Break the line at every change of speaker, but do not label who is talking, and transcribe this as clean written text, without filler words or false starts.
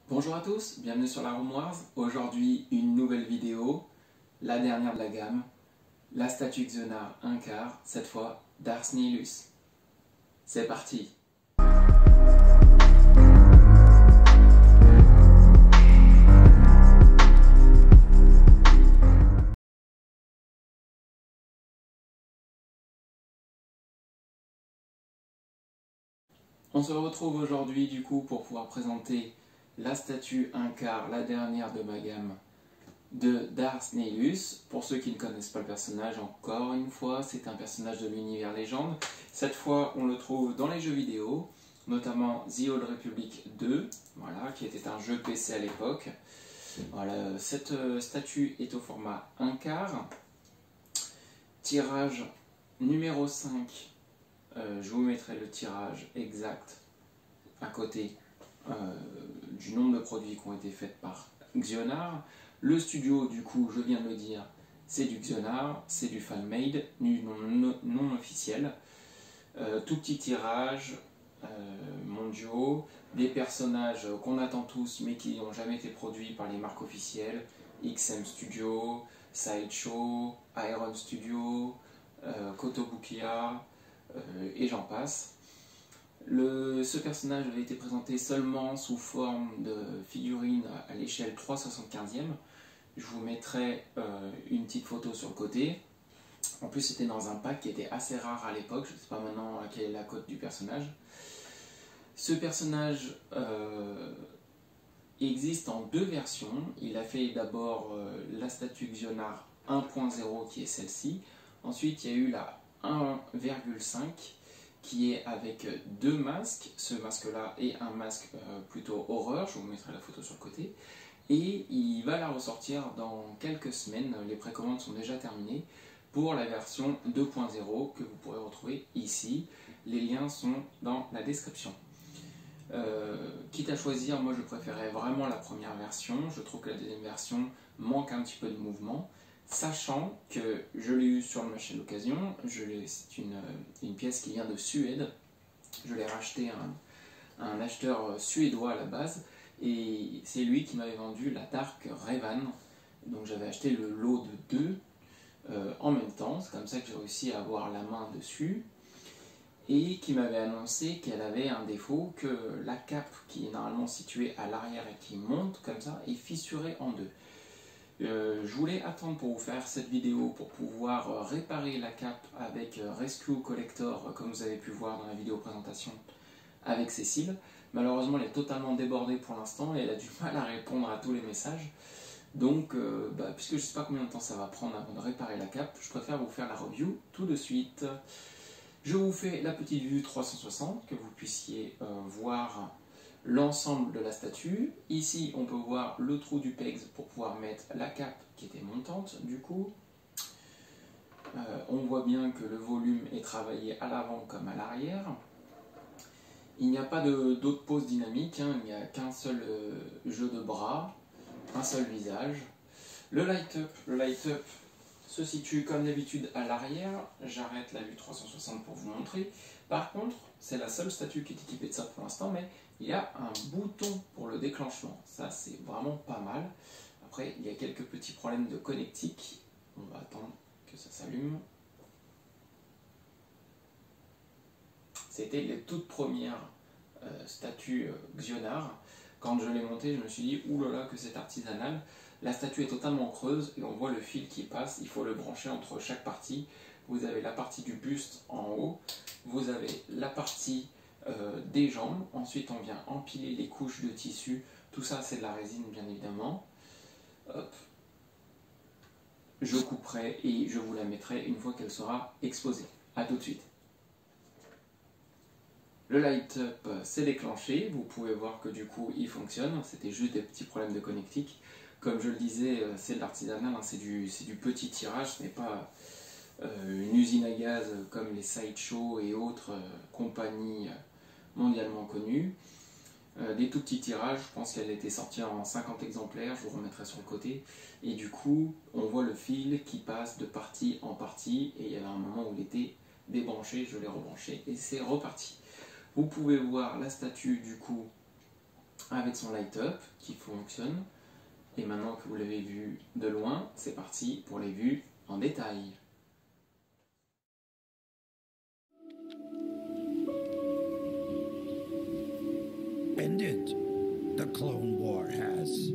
Bonjour à tous, bienvenue sur la Room Wars. Aujourd'hui, une nouvelle vidéo, la dernière de la gamme, la statue Xionar 1/4, cette fois d'Ars Nihilus. C'est parti! On se retrouve aujourd'hui du coup pour pouvoir présenter la statue 1/4, la dernière de ma gamme de d'Ars Nihilus. Pour ceux qui ne connaissent pas le personnage, encore une fois, c'est un personnage de l'univers légende. Cette fois, on le trouve dans les jeux vidéo, notamment The Old Republic 2, voilà, qui était un jeu PC à l'époque. Voilà, cette statue est au format 1/4. Tirage numéro 5. Je vous mettrai le tirage exact à côté du nombre de produits qui ont été faits par Xionar. Le studio, du coup, je viens de le dire, c'est du Xionar, c'est du fan-made, non officiel. Tout petit tirage, mondiaux, des personnages qu'on attend tous mais qui n'ont jamais été produits par les marques officielles, XM Studio, Sideshow, Iron Studio, Kotobukiya, et j'en passe. Ce personnage avait été présenté seulement sous forme de figurine à l'échelle 3/75e. Je vous mettrai une petite photo sur le côté. En plus, c'était dans un pack qui était assez rare à l'époque. Je ne sais pas maintenant quelle est la cote du personnage. Ce personnage existe en deux versions. Il a fait d'abord la statue Xionar 1.0 qui est celle-ci. Ensuite, il y a eu la 1,5 qui est avec deux masques. Ce masque-là est un masque plutôt horreur. Je vous mettrai la photo sur le côté. Et il va la ressortir dans quelques semaines. Les précommandes sont déjà terminées pour la version 2.0 que vous pourrez retrouver ici. Les liens sont dans la description. Quitte à choisir, moi je préférais vraiment la première version. Je trouve que la deuxième version manque un petit peu de mouvement, sachant que je l'ai eu sur le marché d'occasion. C'est une pièce qui vient de Suède. Je l'ai racheté à un acheteur suédois à la base, et c'est lui qui m'avait vendu la Dark Revan. Donc j'avais acheté le lot de deux en même temps. C'est comme ça que j'ai réussi à avoir la main dessus. Et qui m'avait annoncé qu'elle avait un défaut, que la cape qui est normalement située à l'arrière et qui monte comme ça est fissurée en deux. Je voulais attendre pour vous faire cette vidéo pour pouvoir réparer la cape avec Rescue Collector, comme vous avez pu voir dans la vidéo présentation avec Cécile. Malheureusement, elle est totalement débordée pour l'instant et elle a du mal à répondre à tous les messages. Donc, puisque je ne sais pas combien de temps ça va prendre avant de réparer la cape, je préfère vous faire la review tout de suite. Je vous fais la petite vue 360, que vous puissiez voir l'ensemble de la statue. Ici, on peut voir le trou du pegs pour pouvoir mettre la cape qui était montante du coup. On voit bien que le volume est travaillé à l'avant comme à l'arrière. Il n'y a pas d'autre pose dynamique, hein. Il n'y a qu'un seul jeu de bras, un seul visage. Le light-up se situe comme d'habitude à l'arrière. J'arrête la vue 360 pour vous montrer. Par contre, c'est la seule statue qui est équipée de ça pour l'instant, mais il y a un bouton pour le déclenchement. Ça, c'est vraiment pas mal. Après, il y a quelques petits problèmes de connectique. On va attendre que ça s'allume. C'était les toutes premières statues Xionar. Quand je l'ai montée, je me suis dit, oulala, que c'est artisanal. La statue est totalement creuse et on voit le fil qui passe. Il faut le brancher entre chaque partie. Vous avez la partie du buste en haut. Vous avez la partie des jambes. Ensuite, on vient empiler les couches de tissu. Tout ça, c'est de la résine, bien évidemment. Hop. Je couperai et je vous la mettrai une fois qu'elle sera exposée. A tout de suite. Le light-up s'est déclenché. Vous pouvez voir que du coup, il fonctionne. C'était juste des petits problèmes de connectique. Comme je le disais, c'est de l'artisanal, hein, c'est du petit tirage, ce n'est pas une usine à gaz comme les Sideshow et autres compagnies mondialement connues. Des tout petits tirages, je pense qu'elle était sortie en 50 exemplaires, je vous remettrai sur le côté. Et du coup, on voit le fil qui passe de partie en partie, et il y avait un moment où il était débranché, je l'ai rebranché, et c'est reparti. Vous pouvez voir la statue du coup avec son light up qui fonctionne. Et maintenant que vous l'avez vu de loin, c'est parti pour les vues en détail.
Ended. The Clone War has.